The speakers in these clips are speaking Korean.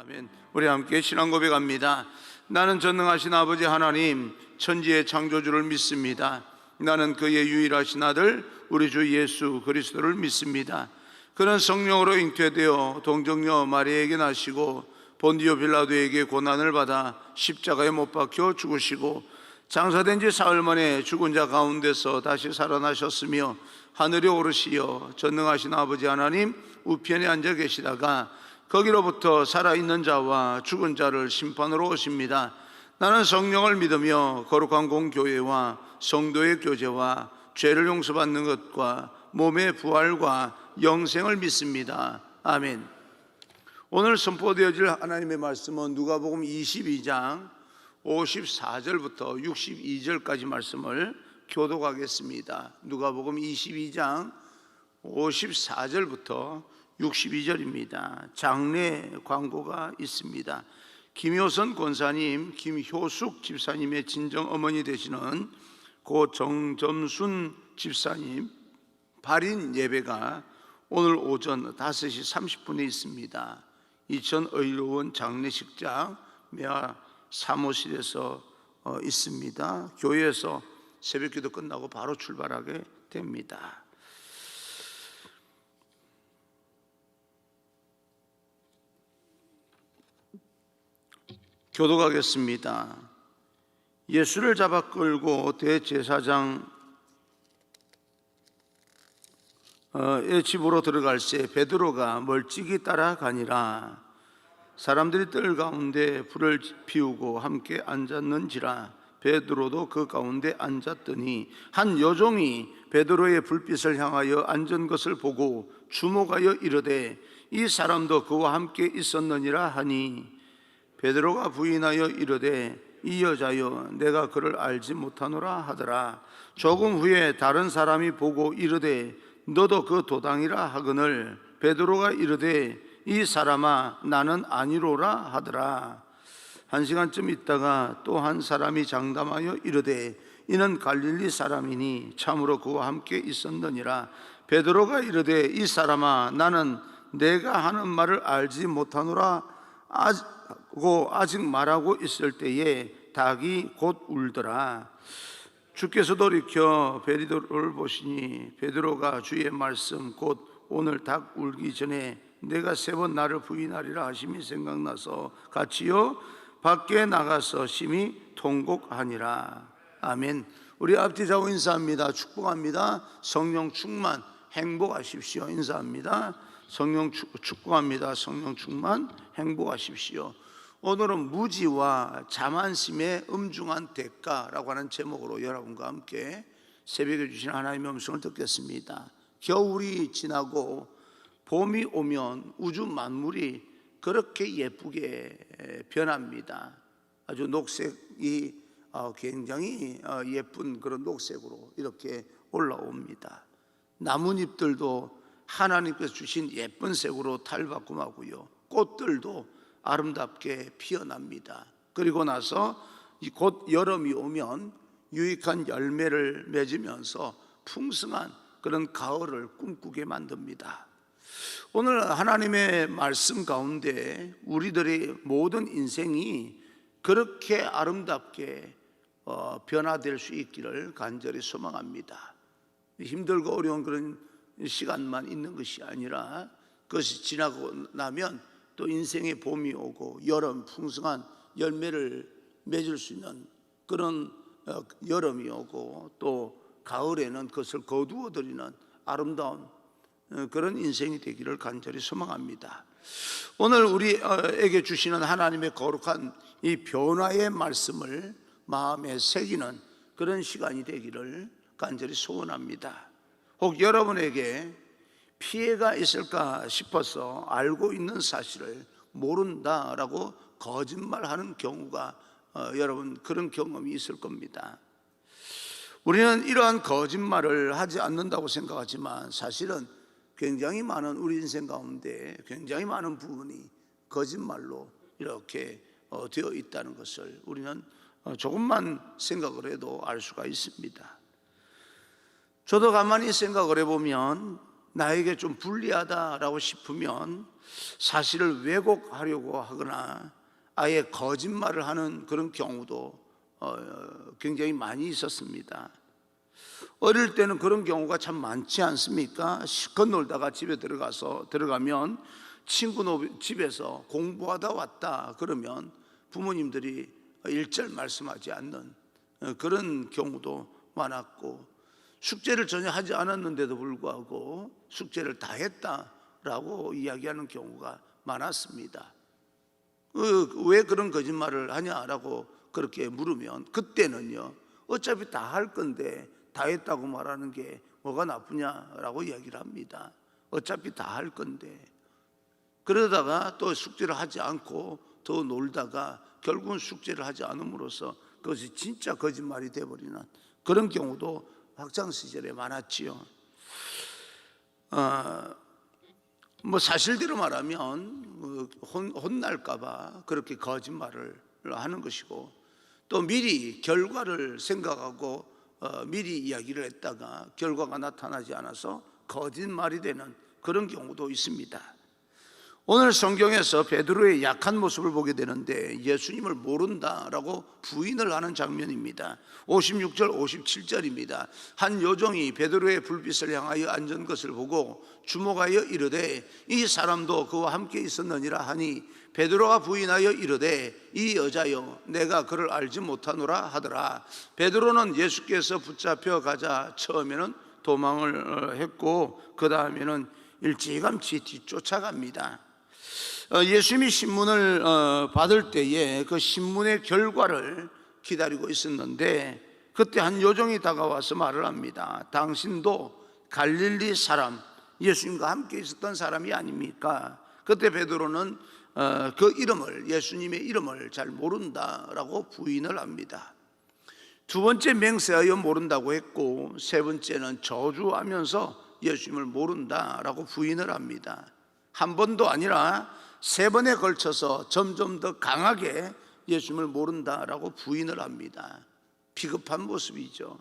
아멘. 우리 함께 신앙 고백합니다. 나는 전능하신 아버지 하나님, 천지의 창조주를 믿습니다. 나는 그의 유일하신 아들 우리 주 예수 그리스도를 믿습니다. 그는 성령으로 잉태되어 동정녀 마리아에게 나시고 본디오 빌라도에게 고난을 받아 십자가에 못 박혀 죽으시고 장사된 지 사흘 만에 죽은 자 가운데서 다시 살아나셨으며 하늘에 오르시어 전능하신 아버지 하나님 우편에 앉아 계시다가 거기로부터 살아있는 자와 죽은 자를 심판으로 오십니다. 나는 성령을 믿으며 거룩한 공교회와 성도의 교제와 죄를 용서받는 것과 몸의 부활과 영생을 믿습니다. 아멘. 오늘 선포되어질 하나님의 말씀은 누가복음 22장 54절부터 62절까지 말씀을 교독하겠습니다. 누가복음 22장 54절부터 62절입니다. 장례 광고가 있습니다. 김효선 권사님, 김효숙 집사님의 친정어머니 되시는 고 정점순 집사님 발인 예배가 오늘 오전 5시 30분에 있습니다. 이천의료원 장례식장 매화 사무실에서 있습니다. 교회에서 새벽기도 끝나고 바로 출발하게 됩니다. 교독하겠습니다. 예수를 잡아 끌고 대제사장의 집으로 들어갈새 베드로가 멀찍이 따라가니라. 사람들이 뜰 가운데 불을 피우고 함께 앉았는지라. 베드로도 그 가운데 앉았더니 한 여종이 베드로의 불빛을 향하여 앉은 것을 보고 주목하여 이르되 이 사람도 그와 함께 있었느니라 하니 베드로가 부인하여 이르되 이 여자여 내가 그를 알지 못하노라 하더라. 조금 후에 다른 사람이 보고 이르되 너도 그 도당이라 하거늘 베드로가 이르되 이 사람아 나는 아니로라 하더라. 1시간쯤 있다가 또 한 사람이 장담하여 이르되 이는 갈릴리 사람이니 참으로 그와 함께 있었느니라. 베드로가 이르되 이 사람아 나는 내가 하는 말을 알지 못하노라 하고 아직 말하고 있을 때에 닭이 곧 울더라. 주께서 돌이켜 베드로를 보시니 베드로가 주의 말씀 곧 오늘 닭 울기 전에 내가 3번 나를 부인하리라 하심이 생각나서 같이요 밖에 나가서 심히 통곡하니라. 아멘. 우리 앞뒤 좌우 인사합니다. 축복합니다. 성령 충만 행복하십시오. 인사합니다. 성령 축복합니다. 성령 충만 행복하십시오. 오늘은 무지와 자만심의 엄중한 대가라고 하는 제목으로 여러분과 함께 새벽에 주신 하나님의 음성을 듣겠습니다. 겨울이 지나고 봄이 오면 우주 만물이 그렇게 예쁘게 변합니다. 아주 녹색이 굉장히 예쁜 그런 녹색으로 이렇게 올라옵니다. 나뭇잎들도 하나님께서 주신 예쁜 색으로 탈바꿈하고요. 꽃들도 아름답게 피어납니다. 그리고 나서 곧 여름이 오면 유익한 열매를 맺으면서 풍성한 그런 가을을 꿈꾸게 만듭니다. 오늘 하나님의 말씀 가운데 우리들의 모든 인생이 그렇게 아름답게 변화될 수 있기를 간절히 소망합니다. 힘들고 어려운 그런 시간만 있는 것이 아니라 그것이 지나고 나면 또 인생의 봄이 오고 여름 풍성한 열매를 맺을 수 있는 그런 여름이 오고 또 가을에는 그것을 거두어들이는 아름다운 그런 인생이 되기를 간절히 소망합니다. 오늘 우리에게 주시는 하나님의 거룩한 이 변화의 말씀을 마음에 새기는 그런 시간이 되기를 간절히 소원합니다. 혹 여러분에게 피해가 있을까 싶어서 알고 있는 사실을 모른다라고 거짓말하는 경우가 여러분 그런 경험이 있을 겁니다. 우리는 이러한 거짓말을 하지 않는다고 생각하지만 사실은 굉장히 많은 우리 인생 가운데 굉장히 많은 부분이 거짓말로 이렇게 되어 있다는 것을 우리는 조금만 생각을 해도 알 수가 있습니다. 저도 가만히 생각을 해보면 나에게 좀 불리하다라고 싶으면 사실을 왜곡하려고 하거나 아예 거짓말을 하는 그런 경우도 굉장히 많이 있었습니다. 어릴 때는 그런 경우가 참 많지 않습니까? 실컷 놀다가 집에 들어가면 친구 집에서 공부하다 왔다 그러면 부모님들이 일절 말씀하지 않는 그런 경우도 많았고, 숙제를 전혀 하지 않았는데도 불구하고 숙제를 다 했다라고 이야기하는 경우가 많았습니다. 왜 그런 거짓말을 하냐라고 그렇게 물으면 그때는요, 어차피 다 할 건데 다 했다고 말하는 게 뭐가 나쁘냐라고 이야기를 합니다. 어차피 다 할 건데. 그러다가 또 숙제를 하지 않고 더 놀다가 결국은 숙제를 하지 않음으로써 그것이 진짜 거짓말이 되어버리는 그런 경우도 학창시절에 많았지요. 뭐 사실대로 말하면 혼날까봐 그렇게 거짓말을 하는 것이고, 또 미리 결과를 생각하고 미리 이야기를 했다가 결과가 나타나지 않아서 거짓말이 되는 그런 경우도 있습니다. 오늘 성경에서 베드로의 약한 모습을 보게 되는데 예수님을 모른다라고 부인을 하는 장면입니다. 56절 57절입니다. 한 요정이 베드로의 불빛을 향하여 앉은 것을 보고 주목하여 이르되 이 사람도 그와 함께 있었느니라 하니, 베드로가 부인하여 이르되 이 여자여 내가 그를 알지 못하노라 하더라. 베드로는 예수께서 붙잡혀 가자 처음에는 도망을 했고 그 다음에는 일찌감치 뒤쫓아갑니다. 예수님이 신문을 받을 때에 그 신문의 결과를 기다리고 있었는데 그때 한 요정이 다가와서 말을 합니다. 당신도 갈릴리 사람, 예수님과 함께 있었던 사람이 아닙니까? 그때 베드로는 그 이름을, 예수님의 이름을 잘 모른다라고 부인을 합니다. 두 번째 맹세하여 모른다고 했고, 세 번째는 저주하면서 예수님을 모른다라고 부인을 합니다. 한 번도 아니라 세 번에 걸쳐서 점점 더 강하게 예수님을 모른다라고 부인을 합니다. 비겁한 모습이죠.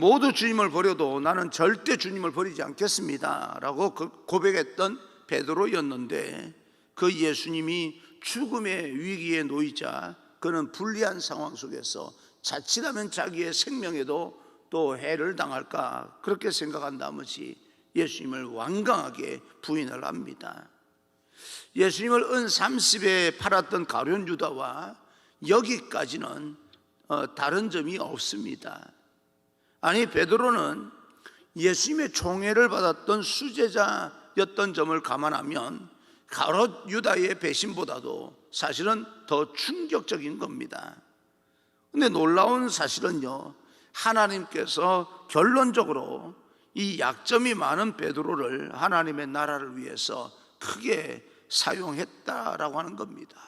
모두 주님을 버려도 나는 절대 주님을 버리지 않겠습니다 라고 고백했던 베드로였는데, 그 예수님이 죽음의 위기에 놓이자 그는 불리한 상황 속에서 자칫하면 자기의 생명에도 또 해를 당할까 그렇게 생각한 나머지 예수님을 완강하게 부인을 합니다. 예수님을 은 30에 팔았던 가룟 유다와 여기까지는 다른 점이 없습니다. 아니, 베드로는 예수님의 총애를 받았던 수제자였던 점을 감안하면 가룟 유다의 배신보다도 사실은 더 충격적인 겁니다. 근데 놀라운 사실은요, 하나님께서 결론적으로 이 약점이 많은 베드로를 하나님의 나라를 위해서 크게 사용했다라고 하는 겁니다.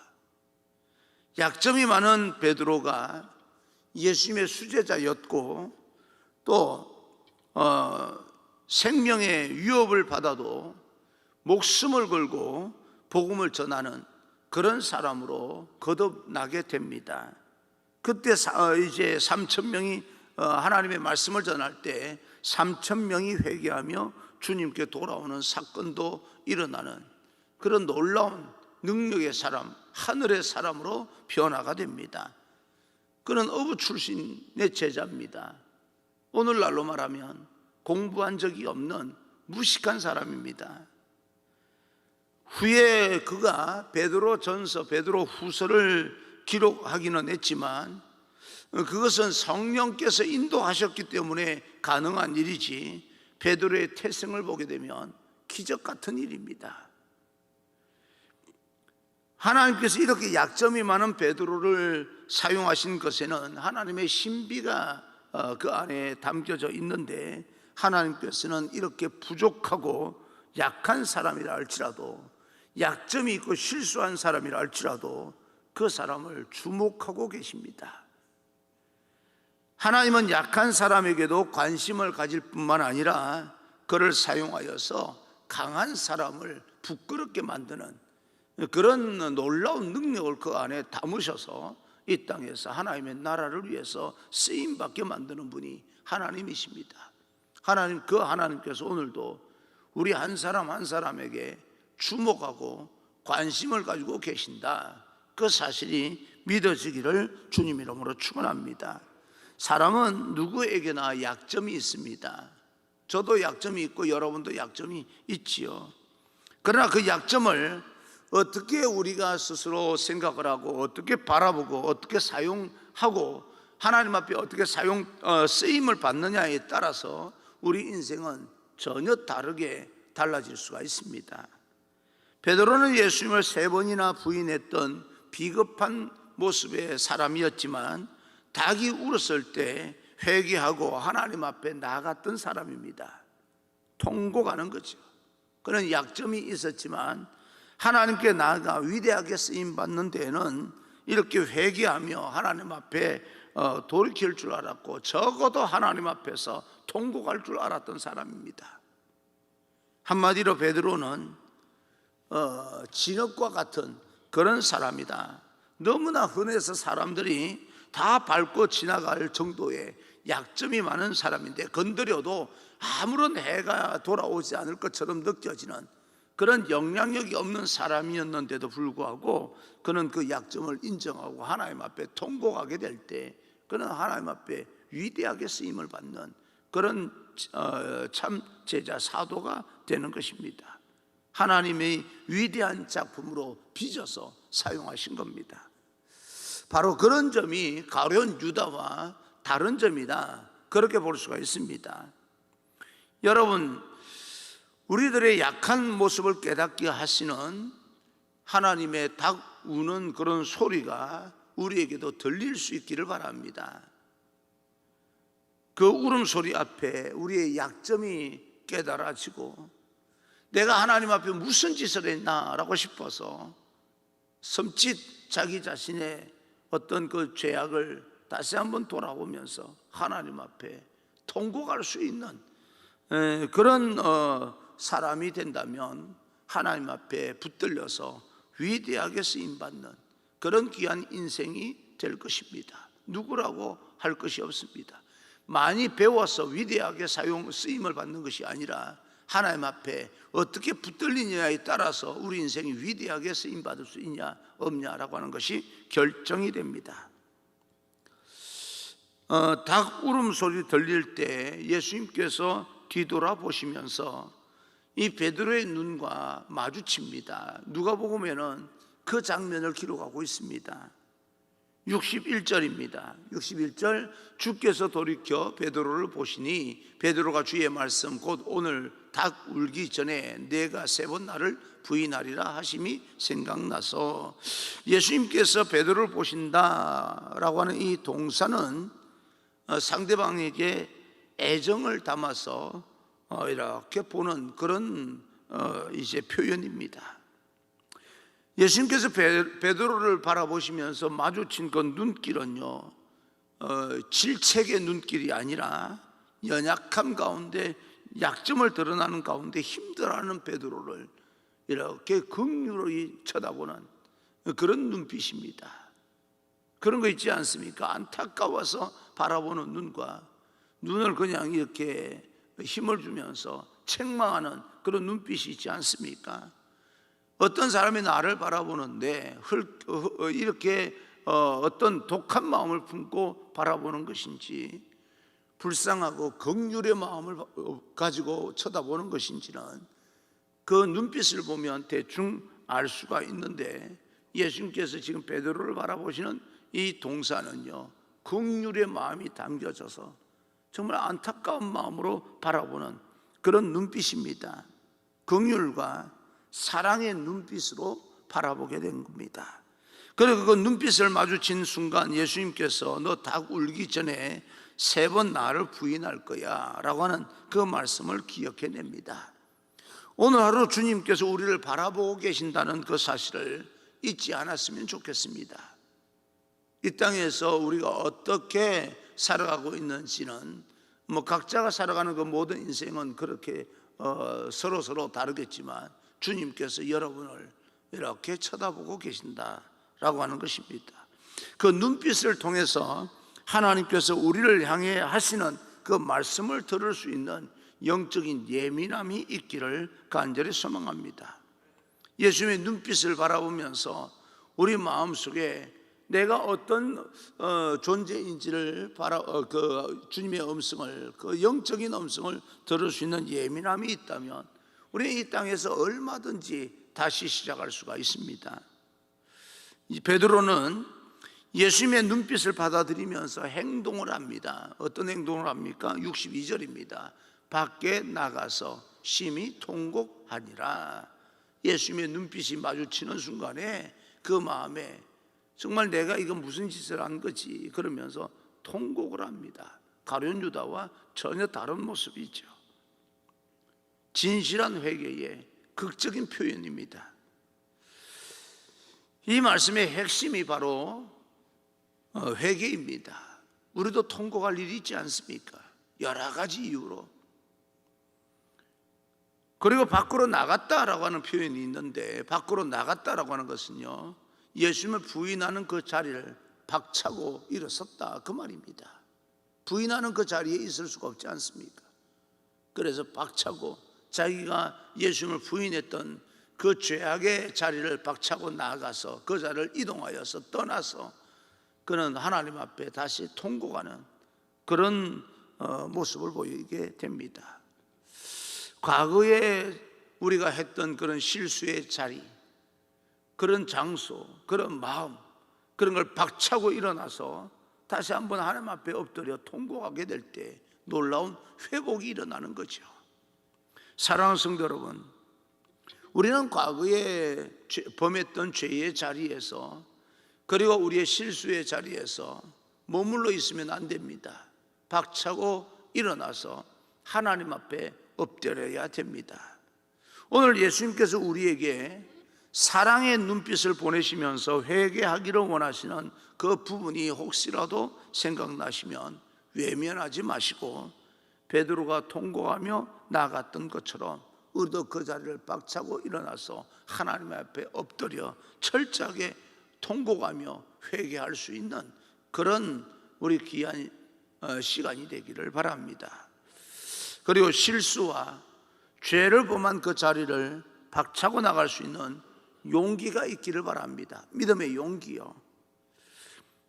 약점이 많은 베드로가 예수님의 수제자였고 또 생명의 위협을 받아도 목숨을 걸고 복음을 전하는 그런 사람으로 거듭나게 됩니다. 그때 이제 3,000명이 하나님의 말씀을 전할 때 3,000명이 회개하며 주님께 돌아오는 사건도 일어나는 그런 놀라운 능력의 사람, 하늘의 사람으로 변화가 됩니다. 그는 어부 출신의 제자입니다. 오늘날로 말하면 공부한 적이 없는 무식한 사람입니다. 후에 그가 베드로전서, 베드로후서를 기록하기는 했지만 그것은 성령께서 인도하셨기 때문에 가능한 일이지, 베드로의 태생을 보게 되면 기적 같은 일입니다. 하나님께서 이렇게 약점이 많은 베드로를 사용하신 것에는 하나님의 신비가 그 안에 담겨져 있는데, 하나님께서는 이렇게 부족하고 약한 사람이라 할지라도, 약점이 있고 실수한 사람이라 할지라도 그 사람을 주목하고 계십니다. 하나님은 약한 사람에게도 관심을 가질 뿐만 아니라 그를 사용하여서 강한 사람을 부끄럽게 만드는 그런 놀라운 능력을 그 안에 담으셔서 이 땅에서 하나님의 나라를 위해서 쓰임받게 만드는 분이 하나님이십니다. 하나님께서 오늘도 우리 한 사람 한 사람에게 주목하고 관심을 가지고 계신다, 그 사실이 믿어지기를 주님 이름으로 축원합니다. 사람은 누구에게나 약점이 있습니다. 저도 약점이 있고 여러분도 약점이 있지요. 그러나 그 약점을 어떻게 우리가 스스로 생각을 하고 어떻게 바라보고 어떻게 사용하고 하나님 앞에 어떻게 쓰임을 받느냐에 따라서 우리 인생은 전혀 다르게 달라질 수가 있습니다. 베드로는 예수님을 3번이나 부인했던 비겁한 모습의 사람이었지만 닭이 울었을 때 회개하고 하나님 앞에 나아갔던 사람입니다. 통곡하는 거죠. 그런 약점이 있었지만 하나님께 나아가 위대하게 쓰임받는 데에는 이렇게 회개하며 하나님 앞에 돌이킬 줄 알았고, 적어도 하나님 앞에서 통곡할 줄 알았던 사람입니다. 한마디로 베드로는 진흙과 같은 그런 사람이다. 너무나 흔해서 사람들이 다 밟고 지나갈 정도의 약점이 많은 사람인데, 건드려도 아무런 해가 돌아오지 않을 것처럼 느껴지는 그런 영향력이 없는 사람이었는데도 불구하고 그는 그 약점을 인정하고 하나님 앞에 통곡하게 될 때 그는 하나님 앞에 위대하게 쓰임을 받는 그런 참 제자 사도가 되는 것입니다. 하나님의 위대한 작품으로 빚어서 사용하신 겁니다. 바로 그런 점이 가룟 유다와 다른 점이다, 그렇게 볼 수가 있습니다. 여러분, 우리들의 약한 모습을 깨닫게 하시는 하나님의 닭 우는 그런 소리가 우리에게도 들릴 수 있기를 바랍니다. 그 울음소리 앞에 우리의 약점이 깨달아지고 내가 하나님 앞에 무슨 짓을 했나라고 싶어서 섬찟 자기 자신의 어떤 그 죄악을 다시 한번 돌아보면서 하나님 앞에 통곡할 수 있는 그런 사람이 된다면 하나님 앞에 붙들려서 위대하게 쓰임받는 그런 귀한 인생이 될 것입니다. 누구라고 할 것이 없습니다. 많이 배워서 위대하게 쓰임을 받는 것이 아니라 하나님 앞에 어떻게 붙들리느냐에 따라서 우리 인생이 위대하게 쓰임받을 수 있냐 없냐라고 하는 것이 결정이 됩니다. 닭 울음소리 들릴 때 예수님께서 뒤돌아보시면서 이 베드로의 눈과 마주칩니다. 누가복음에는 그 장면을 기록하고 있습니다. 61절입니다. 61절, 주께서 돌이켜 베드로를 보시니 베드로가 주의 말씀 곧 오늘 닭 울기 전에 내가 3번 나를 부인하리라 하심이 생각나서, 예수님께서 베드로를 보신다라고 하는 이 동사는 상대방에게 애정을 담아서 이렇게 보는 그런 이제 표현입니다. 예수님께서 베드로를 바라보시면서 마주친 그 눈길은요, 질책의 눈길이 아니라 연약함 가운데, 약점을 드러나는 가운데 힘들어하는 베드로를 이렇게 긍휼히 쳐다보는 그런 눈빛입니다. 그런 거 있지 않습니까? 안타까워서 바라보는 눈과 눈을 그냥 이렇게 힘을 주면서 책망하는 그런 눈빛이 있지 않습니까? 어떤 사람이 나를 바라보는데 이렇게 어떤 독한 마음을 품고 바라보는 것인지, 불쌍하고 긍휼의 마음을 가지고 쳐다보는 것인지는 그 눈빛을 보면 대충 알 수가 있는데, 예수님께서 지금 베드로를 바라보시는 이 동사는요, 긍휼의 마음이 담겨져서 정말 안타까운 마음으로 바라보는 그런 눈빛입니다. 긍휼과 사랑의 눈빛으로 바라보게 된 겁니다. 그리고 그 눈빛을 마주친 순간 예수님께서 너 닭 울기 전에 3번 나를 부인할 거야 라고 하는 그 말씀을 기억해냅니다. 오늘 하루 주님께서 우리를 바라보고 계신다는 그 사실을 잊지 않았으면 좋겠습니다. 이 땅에서 우리가 어떻게 살아가고 있는지는 각자가 살아가는 그 모든 인생은 그렇게 서로 다르겠지만 주님께서 여러분을 이렇게 쳐다보고 계신다라고 하는 것입니다. 그 눈빛을 통해서 하나님께서 우리를 향해 하시는 그 말씀을 들을 수 있는 영적인 예민함이 있기를 간절히 소망합니다. 예수님의 눈빛을 바라보면서 우리 마음속에 내가 어떤 존재인지를 주님의 음성을, 그 영적인 음성을 들을 수 있는 예민함이 있다면 우리는 이 땅에서 얼마든지 다시 시작할 수가 있습니다. 이 베드로는 예수님의 눈빛을 받아들이면서 행동을 합니다. 어떤 행동을 합니까? 62절입니다. 밖에 나가서 심히 통곡하니라. 예수님의 눈빛이 마주치는 순간에 그 마음에 정말 내가 이거 무슨 짓을 한 거지 그러면서 통곡을 합니다. 가룟 유다와 전혀 다른 모습이죠. 진실한 회개의 극적인 표현입니다. 이 말씀의 핵심이 바로 회개입니다. 우리도 통곡할 일이 있지 않습니까? 여러 가지 이유로. 그리고 밖으로 나갔다라고 하는 표현이 있는데, 밖으로 나갔다라고 하는 것은요, 예수님을 부인하는 그 자리를 박차고 일어섰다 그 말입니다. 부인하는 그 자리에 있을 수가 없지 않습니까? 그래서 박차고 자기가 예수님을 부인했던 그 죄악의 자리를 박차고 나가서 그 자리를 이동하여서 떠나서 그는 하나님 앞에 다시 통곡하는 그런 모습을 보이게 됩니다. 과거에 우리가 했던 그런 실수의 자리, 그런 장소, 그런 마음, 그런 걸 박차고 일어나서 다시 한번 하나님 앞에 엎드려 통곡하게 될 때 놀라운 회복이 일어나는 거죠. 사랑하는 성도 여러분, 우리는 과거에 범했던 죄의 자리에서, 그리고 우리의 실수의 자리에서 머물러 있으면 안 됩니다. 박차고 일어나서 하나님 앞에 엎드려야 됩니다. 오늘 예수님께서 우리에게 사랑의 눈빛을 보내시면서 회개하기를 원하시는 그 부분이 혹시라도 생각나시면 외면하지 마시고 베드로가 통곡하며 나갔던 것처럼 우리도 그 자리를 박차고 일어나서 하나님 앞에 엎드려 철저하게 통곡하며 회개할 수 있는 그런 우리 귀한 시간이 되기를 바랍니다. 그리고 실수와 죄를 범한 그 자리를 박차고 나갈 수 있는 용기가 있기를 바랍니다. 믿음의 용기요.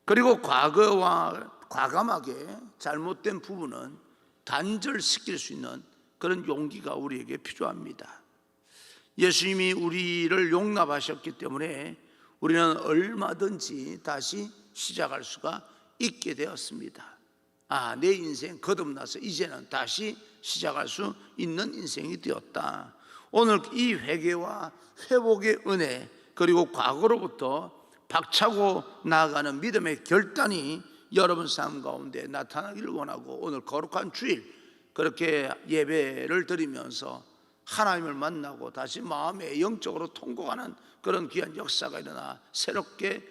그리고 과거와 과감하게 잘못된 부분은 단절시킬 수 있는 그런 용기가 우리에게 필요합니다. 예수님이 우리를 용납하셨기 때문에 우리는 얼마든지 다시 시작할 수가 있게 되었습니다. 내 인생 거듭나서 이제는 다시 시작할 수 있는 인생이 되었다. 오늘 이 회개와 회복의 은혜, 그리고 과거로부터 박차고 나아가는 믿음의 결단이 여러분 삶 가운데 나타나기를 원하고, 오늘 거룩한 주일 그렇게 예배를 드리면서 하나님을 만나고 다시 마음에 영적으로 통곡하는 그런 귀한 역사가 일어나 새롭게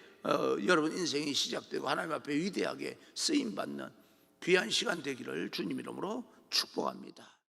여러분 인생이 시작되고 하나님 앞에 위대하게 쓰임받는 귀한 시간 되기를 주님 이름으로 축복합니다.